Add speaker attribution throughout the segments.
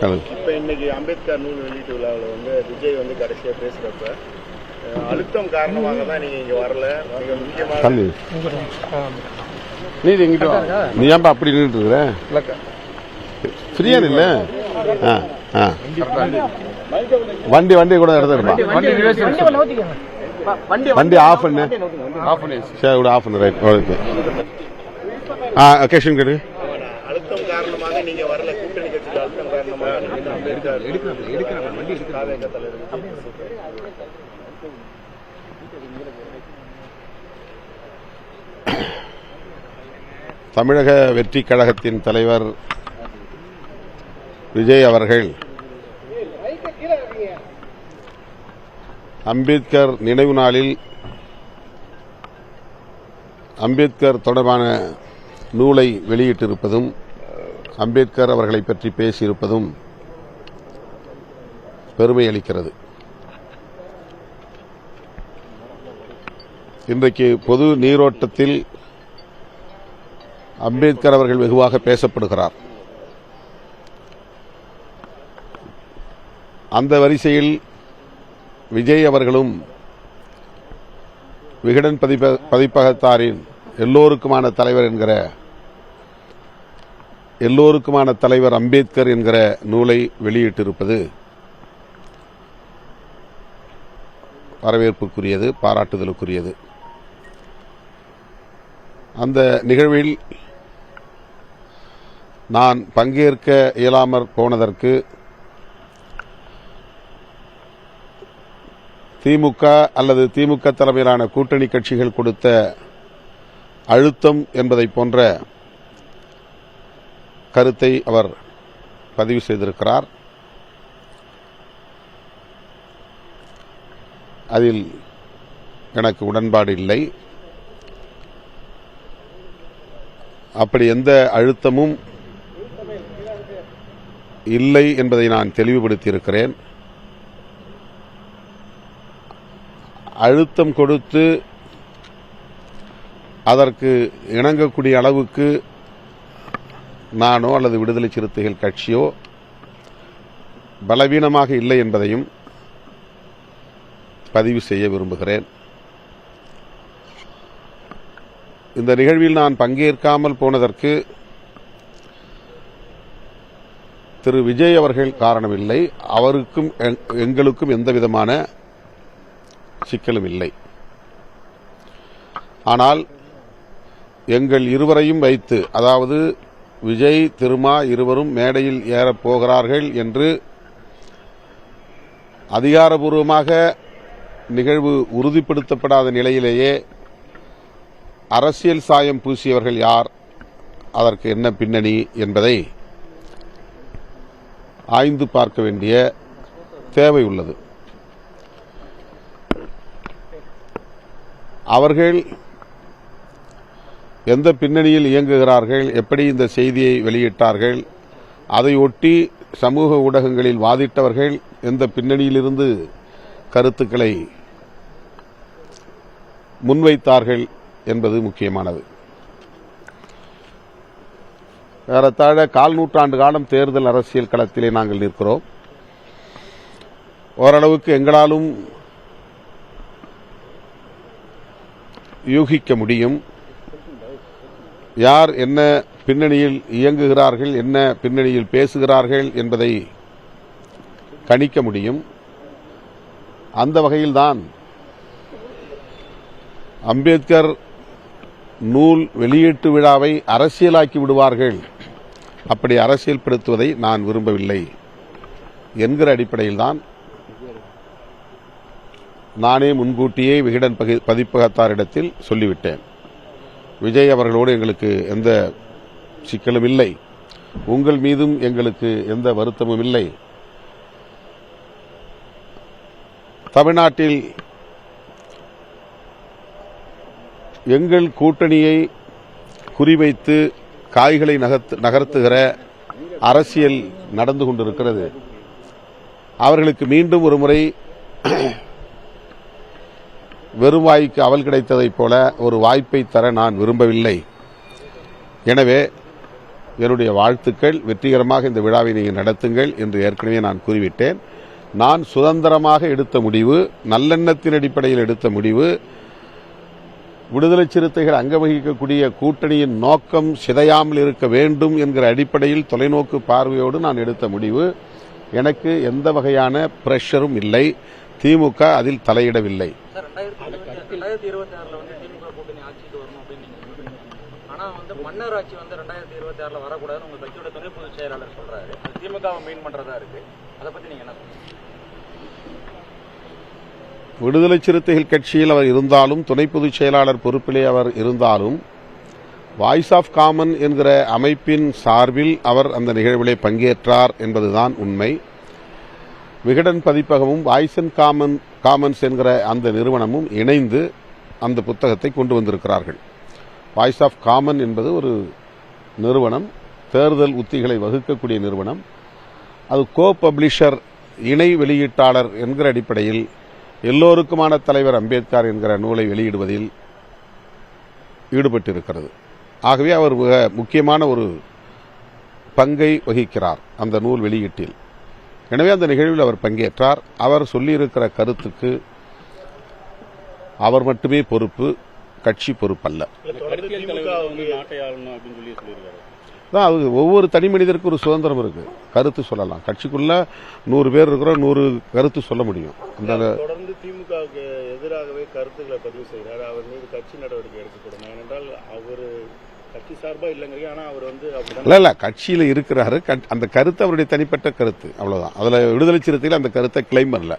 Speaker 1: இப்ப இன்னைக்கு அம்பேத்கர் நூல் வெளியீட்டு விழாவில் வந்து விஜய் வந்து கடைசியா பேசுறப்ப அழுத்தம் காரணமாக தான் நீங்க இங்க வரல. மிக முக்கியமாக
Speaker 2: நீ ஏன்பா அப்படி நின்றுட்டு இருக்கிற? ஃப்ரீயா இல்ல? வண்டி கூட எடுத்துருப்பா. வண்டி ஆஃப் பண்ணு. சரி ஆஃப் பண்ணு. Right okay. கேஷன் கேடு.
Speaker 1: அழுத்தம் காரணமாக நீங்க வரல. கூட்டணி கட்சியில் அழுத்தம் காரணமாக
Speaker 2: தமிழக வெற்றி கழகத்தின் தலைவர் விஜய் அவர்கள் அம்பேத்கர் நினைவு நாளில் அம்பேத்கர் தொடர்பான நூலை வெளியிட்டிருப்பதும் அம்பேத்கர் அவர்களை பற்றி பேசியிருப்பதும் பெருமை அளிக்கிறது. இன்றைக்கு பொது நீரோட்டத்தில் அம்பேத்கர் அவர்கள் வெகுவாக பேசப்படுகிறார். அந்த வரிசையில் விஜய் அவர்களும் விகடன் பதிப்பகத்தாரின் எல்லோருக்குமான தலைவர் அம்பேத்கர் என்கிற நூலை வெளியிட்டிருப்பது வரவேற்புக்குரியது, பாராட்டுதலுக்குரியது. அந்த நிகழ்வில் நான் பங்கேற்க இயலாமற் போனதற்கு திமுக அல்லது திமுக தலைமையிலான கூட்டணி கட்சிகள் கொடுத்த அழுத்தம் என்பதை போன்ற கருத்தை அவர் பதிவு செய்திருக்கிறார். அதில் எனக்கு உடன்பாடு இல்லை. அப்படி எந்த அழுத்தமும் இல்லை என்பதை நான் தெளிவுபடுத்தியிருக்கிறேன். அழுத்தம் கொடுத்து அதற்கு இணங்கக்கூடிய அளவுக்கு நானோ அல்லது விடுதலை சிறுத்தைகள் கட்சியோ பலவீனமாக இல்லை என்பதையும் பதிவு செய்ய விரும்புகிறேன். இந்த நிகழ்வில் நான் பங்கேற்காமல் போனதற்கு திரு விஜய் அவர்கள் காரணமில்லை. அவருக்கும் எங்களுக்கும் எந்தவிதமான சிக்கலும் இல்லை. ஆனால் எங்கள் இருவரையும் வைத்து, அதாவது விஜய் திருமா இருவரும் மேடையில் ஏறப் போகிறார்கள் என்று அதிகாரபூர்வமாக நிகழ்வு உறுதிப்படுத்தப்படாத நிலையிலேயே அரசியல் சாயம் பூசியவர்கள் யார், அதற்கு என்ன பின்னணி என்பதை ஆய்ந்து பார்க்க வேண்டிய தேவை உள்ளது. அவர்கள் எந்த பின்னணியில் இயங்குகிறார்கள், எப்படி இந்த செய்தியை வெளியிட்டார்கள், அதை ஒட்டி சமூக ஊடகங்களில் வாதிட்டவர்கள் எந்த பின்னணியிலிருந்து கருத்துக்களை முன்வைத்தார்கள் என்பது முக்கியமானது. ஏறத்தாழ 1/4 நூற்றாண்டு காலம் தேர்தல் அரசியல் களத்திலே நாங்கள் நிற்கிறோம். ஓரளவுக்கு எங்களாலும் யூகிக்க முடியும். யார் என்ன பின்னணியில் இயங்குகிறார்கள், என்ன பின்னணியில் பேசுகிறார்கள் என்பதை கணிக்க முடியும். அந்த வகையில்தான் அம்பேத்கர் நூல் வெளியீட்டு விழாவை அரசியலாக்கி விடுவார்கள், அப்படி அரசியல்படுத்துவதை நான் விரும்பவில்லை என்கிற அடிப்படையில்தான் நானே முன்கூட்டியே விகடன் பதிப்பகத்தாரிடத்தில் சொல்லிவிட்டேன். விஜய் அவர்களோடு எங்களுக்கு எந்த சிக்கலும் இல்லை, உங்கள் மீதும் எங்களுக்கு எந்த வருத்தமும் இல்லை. தமிழ்நாட்டில் எங்கள் கூட்டணியை குறிவைத்து காய்களை நகர்த்துகிற அரசியல் நடந்து கொண்டிருக்கிறது. அவர்களுக்கு மீண்டும் ஒரு முறை வெறும் வாய்க்கு அவல் கிடைத்ததைப் போல ஒரு வாய்ப்பை தர நான் விரும்பவில்லை. எனவே என்னுடைய வாழ்த்துக்கள். வெற்றிகரமாக இந்த விழாவை நீங்கள் நடத்துங்கள் என்று ஏற்கனவே நான் கூறிவிட்டேன். நான் சுதந்திரமாக எடுத்த முடிவு, நல்லெண்ணத்தின் அடிப்படையில் எடுத்த முடிவு, விடுதலை சிறுத்தைகள் அங்க வகிக்கக்கூடிய கூட்டணியின் நோக்கம் சிதையாமல் இருக்க வேண்டும் என்கிற அடிப்படையில் தொலைநோக்கு பார்வையோடு நான் எடுத்த முடிவு. எனக்கு எந்த வகையான பிரஷரும் இல்லை. திமுக அதில் தலையிடவில்லை.
Speaker 3: மன்னர் ஆட்சி 2026 வரக்கூடாதுன்னு உங்க கட்சியோட துணை பொதுச் செயலாளர் சொல்றாரு. திமுகவை மெயின் பண்றதா இருக்கு. அதை பத்தி நீங்க என்ன சொல்றீங்க?
Speaker 2: விடுதலை சிறுத்தைகள் கட்சியில் அவர் இருந்தாலும், துணை பொதுச் செயலாளர் பொறுப்பிலே அவர் இருந்தாலும், வாய்ஸ் ஆஃப் காமன் என்கிற அமைப்பின் சார்பில் அவர் அந்த நிகழ்விலே பங்கேற்றார் என்பதுதான் உண்மை. விகடன் பதிப்பகமும் வாய்ஸ் அண்ட் காமன்ஸ் என்கிற அந்த நிறுவனமும் இணைந்து அந்த புத்தகத்தை கொண்டு வந்திருக்கிறார்கள். வாய்ஸ் ஆஃப் காமன் என்பது ஒரு நிறுவனம், தேர்தல் உத்திகளை வகுக்கக்கூடிய நிறுவனம். அது கோ பப்ளிஷர், இணை வெளியீட்டாளர் என்கிற அடிப்படையில் எல்லோருக்குமான தலைவர் அம்பேத்கர் என்கிற நூலை வெளியிடுவதில் ஈடுபட்டிருக்கிறது. ஆகவே அவர் முக்கியமான ஒரு பங்கை வகிக்கிறார் அந்த நூல் வெளியீட்டில். எனவே அந்த நிகழ்வில் அவர் பங்கேற்றார். அவர் சொல்லியிருக்கிற கருத்துக்கு அவர் மட்டுமே பொறுப்பு, கட்சி பொறுப்பல்ல. ஒவ்வொரு தனி மனிதருக்கும் ஒரு சுதந்திரம் இருக்கு, கருத்து சொல்லலாம். கட்சிக்குள்ள 100 பேர் இருக்கிறோம், 100 கருத்து சொல்ல முடியும்.
Speaker 1: தொடர்ந்து திமுகவுக்கு எதிராகவே கருத்துக்களை பதிவு செய்கிறார். அவர் மீது கட்சி நடவடிக்கை எடுக்கப்படும். ஏனென்றால் அவர் கட்சி சார்பா இல்லைங்க. ஆனா அவர்
Speaker 2: இல்ல கட்சியில இருக்கிறாரு. அந்த கருத்து அவருடைய தனிப்பட்ட கருத்து, அவ்வளவுதான். அதுல விடுதலை சிறுத்தையில் அந்த கருத்தை கிளைம் பண்ணல.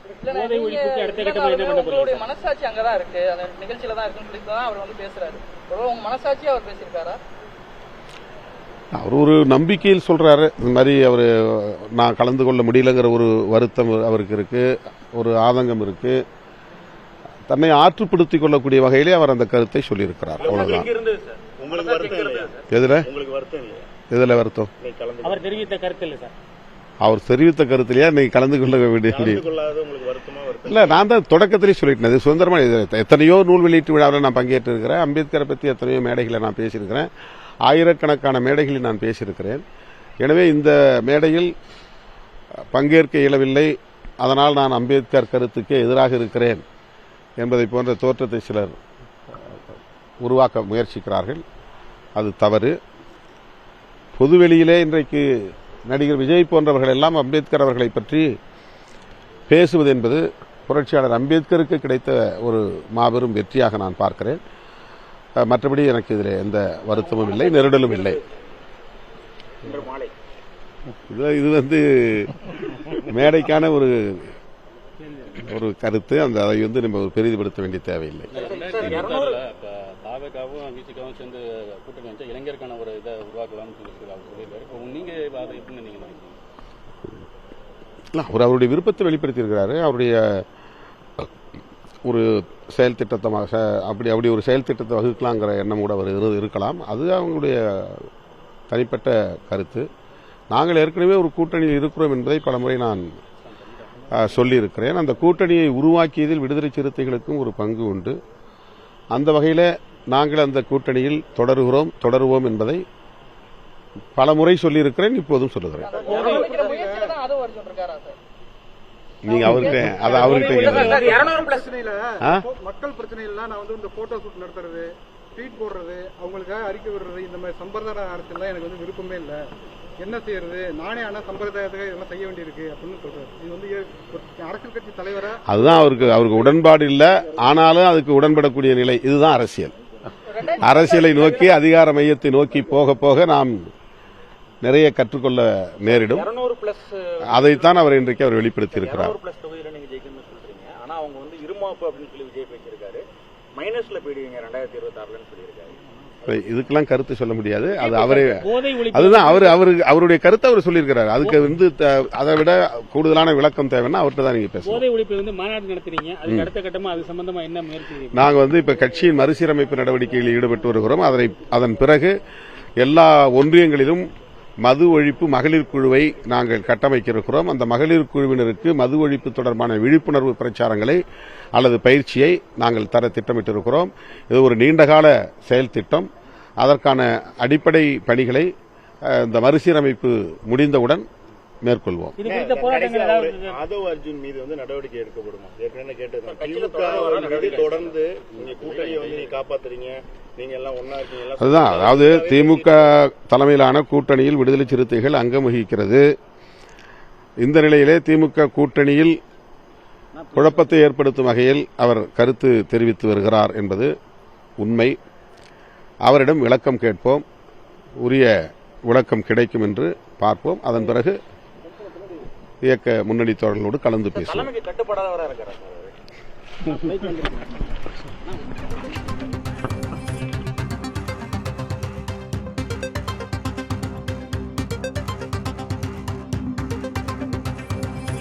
Speaker 3: மனசாட்சி அங்கதான் இருக்கு, அந்த நிகழ்ச்சியில தான் இருக்குன்னு அவர் பேசுறாரு. மனசாட்சி அவர் பேசியிருக்காரா?
Speaker 2: அவர் ஒரு நம்பிக்கையில் சொல்றாரு. இந்த மாதிரி அவர் நான் கலந்து கொள்ள முடியலங்கிற ஒரு வருத்தம் அவருக்கு இருக்கு, ஒரு ஆதங்கம் இருக்கு. தன்னை ஆற்றுப்படுத்திக் கொள்ளக்கூடிய வகையிலே அவர் அந்த கருத்தை சொல்லியிருக்கிறார். அவ்வளவுதான். எதுல வருத்தம்?
Speaker 3: அவர் தெரிவித்த கருத்து இல்ல சார்.
Speaker 2: அவர் தெரிவித்த கருத்திலேயே இன்னைக்கு கலந்து கொள்ள வேண்டிய இல்ல. நான் தான் தொடக்கத்திலேயே சொல்லிட்டேன், சுதந்திரமா எத்தனையோ நூல் வெளியீட்டு விழாவில் நான் பங்கேற்று இருக்கிறேன். அம்பேத்கரை பற்றி எத்தனையோ மேடைகளை நான் பேசியிருக்கிறேன். ஆயிரக்கணக்கான மேடைகளில் நான் பேசியிருக்கிறேன். எனவே இந்த மேடையில் பங்கேற்க இயலவில்லை, அதனால் நான் அம்பேத்கர் கருத்துக்கே எதிராக இருக்கிறேன் என்பதை போன்ற தோற்றத்தை சிலர் உருவாக்க முயற்சிக்கிறார்கள். அது தவறு. பொதுவெளியிலே இன்றைக்கு நடிகர் விஜய் போன்றவர்கள் எல்லாம் அம்பேத்கர் அவர்களை பற்றி பேசுவது என்பது புரட்சியாளர் அம்பேத்கருக்கு கிடைத்த ஒரு மாபெரும் வெற்றியாக நான் பார்க்கிறேன். மற்றபடி எனக்கு இதில் எந்த வருத்தமும் இல்லை, நெருடலும் இல்லை. இது மேடைக்கான ஒரு கருத்து. அதை நம்ம பெரிதுபடுத்த வேண்டிய தேவையில்லை.
Speaker 4: சேர்ந்து கூட்டணி வச்சா இளைஞருக்கான ஒரு இதை உருவாக்கலாம்னு சொல்லியிருக்காரு. நீங்க அதை எப்படி நினைக்கிறீங்க?
Speaker 2: அவர் அவருடைய விருப்பத்தை வெளிப்படுத்தியிருக்கிறாரு. அவருடைய ஒரு செயல் திட்டமாக அப்படி ஒரு செயல் திட்டத்தை வகுக்கலாங்கிற எண்ணம் கூட அவர் இருக்கலாம். அது அவங்களுடைய தனிப்பட்ட கருத்து. நாங்கள் ஏற்கனவே ஒரு கூட்டணியில் இருக்கிறோம் என்பதை பலமுறை நான் சொல்லியிருக்கிறேன். அந்த கூட்டணியை உருவாக்கியதில் விடுதலை சிறுத்தைகளுக்கும் ஒரு பங்கு உண்டு. அந்த வகையில் நாங்கள் அந்த கூட்டணியில் தொடருவோம் என்பதை பலமுறை சொல்லியிருக்கிறேன், இப்போதும் சொல்லுகிறேன். நீங்க அவர்கிட்ட
Speaker 5: மக்கள் பிரச்சனையில நான் இந்த போட்டோ ஷூட் நடத்துறது, ட்வீட் போடுறது, அவங்களுக்காக அறிக்கை விடுறது, இந்த மாதிரி சம்பிரதாய அரசியல் எனக்கு விருப்பமே இல்லை. என்ன செய்யறது, நானே ஆனா சம்பிரதாயத்துக்கு இதெல்லாம் செய்ய வேண்டியிருக்கு அப்படின்னு சொல்றாரு. இது அரசியல் கட்சி தலைவரா?
Speaker 2: அதுதான் அவருக்கு உடன்பாடு இல்லை. ஆனாலும் அதுக்கு உடன்படக்கூடிய நிலை. இதுதான் அரசியல். அரசியலை நோக்கி, அதிகார மையத்தை நோக்கி போக போக நாம் நிறைய கற்றுக்கொள்ள நேரிடும். அதைத்தான் அவர் இன்றைக்கு அவர் வெளிப்படுத்தியிருக்கிறார். இதுக்கெல்லாம் கருத்து சொல்ல முடியாது. அது அவரே, அதுதான் அவருடைய கருத்தை அவர் சொல்லியிருக்கிறார். அதுக்கு அதை விட கூடுதலான விளக்கம் தேவைன்னா அவர்கிட்ட தான் நீங்க பேசணும்.
Speaker 3: மாநாடு நடத்துறீங்க, அதுக்கு அடுத்த கட்டமா அது சம்பந்தமா என்ன முயற்சி?
Speaker 2: நாங்க இப்ப கட்சியின் மறுசீரமைப்பு நடவடிக்கையில் ஈடுபட்டு வருகிறோம். அதன் பிறகு எல்லா ஒன்றியங்களிலும் மது ஒழிப்பு மகளிர் குழுவை நாங்கள் கட்டமைக்க இருக்கிறோம். அந்த மகளிர் குழுவினருக்கு மது ஒழிப்பு தொடர்பான விழிப்புணர்வு பிரச்சாரங்களை அல்லது பயிற்சியை நாங்கள் தர திட்டமிட்டிருக்கிறோம். இது ஒரு நீண்டகால செயல் திட்டம். அதற்கான அடிப்படை பணிகளை இந்த மறுசீரமைப்பு முடிந்தவுடன் மேற்கொள்வோம்.
Speaker 4: இது குறித்த போராட்டங்கள் ஏதாவது
Speaker 1: ஆதவ் அர்ஜுன் மீது வந்து நடவடிக்கை எடுக்கப்படுமா? ஏற்கனவே கேட்டது திமுக மீது தொடர்ந்து நீங்க கூட்டணியை வந்து நீங்க காப்பாத்துறீங்க, நீங்க எல்லாம் ஒன்னா இருக்கீங்க.
Speaker 2: அதுதான், அதாவது திமுக தலைமையிலான கூட்டணியில் விடுதலை சிறுத்தைகள் அங்கம் வகிக்கிறது. இந்த நிலையிலே திமுக கூட்டணியில் குழப்பத்தை ஏற்படுத்தும் வகையில் அவர் கருத்து தெரிவித்து வருகிறார் என்பது உண்மை. அவரிடம் விளக்கம் கேட்போம், உரிய விளக்கம் கிடைக்கும் என்று பார்ப்போம். அதன் பிறகு இயக்க முன்னணி தோழர்களோடு கலந்து பேசுவோம்.
Speaker 3: தலைமைக்கு கட்டுப்படாதவரா இருக்கிறார்.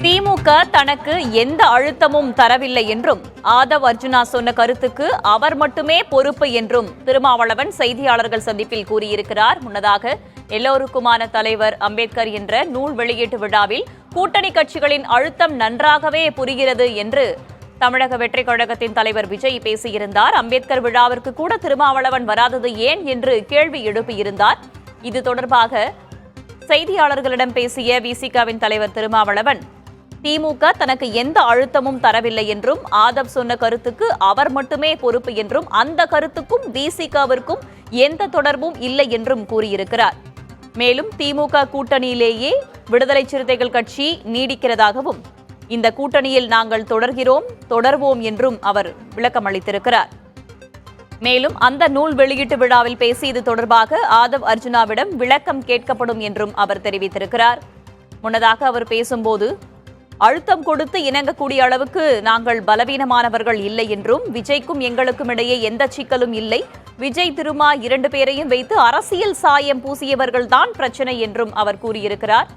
Speaker 6: திமுக தனக்கு எந்த அழுத்தமும் தரவில்லை என்றும் ஆதவ் அர்ஜுனா சொன்ன கருத்துக்கு அவர் மட்டுமே பொறுப்பு என்றும் திருமாவளவன் செய்தியாளர்கள் சந்திப்பில் கூறியிருக்கிறார். முன்னதாக எல்லோருக்குமான தலைவர் அம்பேத்கர் என்ற நூல் வெளியீட்டு விழாவில் கூட்டணி கட்சிகளின் அழுத்தம் நன்றாகவே புரிகிறது என்று தமிழக வெற்றிக் கழகத்தின் தலைவர் விஜய் பேசியிருந்தார். அம்பேத்கர் விழாவிற்கு கூட திருமாவளவன் வராதது ஏன் என்று கேள்வி எழுப்பியிருந்தார். இது தொடர்பாக செய்தியாளர்களிடம் பேசிய விசிகவின் தலைவர் திருமாவளவன், திமுக தனக்கு எந்த அழுத்தமும் தரவில்லை என்றும் ஆதவ் சொன்ன கருத்துக்கு அவர் மட்டுமே பொறுப்பு என்றும் அந்த கருத்துக்கும் விசிகவிற்கும் எந்த தொடர்பும் இல்லை என்றும் கூறியிருக்கிறார். மேலும் திமுக கூட்டணியிலேயே விடுதலை சிறுத்தைகள் கட்சி நீடிக்கிறதாகவும் இந்த கூட்டணியில் நாங்கள் தொடர்வோம் என்றும் அவர் விளக்கம் அளித்திருக்கிறார். மேலும் அந்த நூல் வெளியீட்டு விழாவில் பேசி இது தொடர்பாக ஆதவ் அர்ஜுனாவிடம் விளக்கம் கேட்கப்படும் என்றும் அவர் தெரிவித்திருக்கிறார். முன்னதாக அவர் பேசும்போது, அழுத்தம் கொடுத்து இணங்கக்கூடிய அளவுக்கு நாங்கள் பலவீனமானவர்கள் இல்லை என்றும் விஜய்க்கும் எங்களுக்கும் இடையே எந்த சிக்கலும் இல்லை, விஜய் திருமா 2 பேரையும் வைத்து அரசியல் சாயம் பூசியவர்கள்தான் பிரச்சனை என்றும் அவர் கூறியிருக்கிறார்.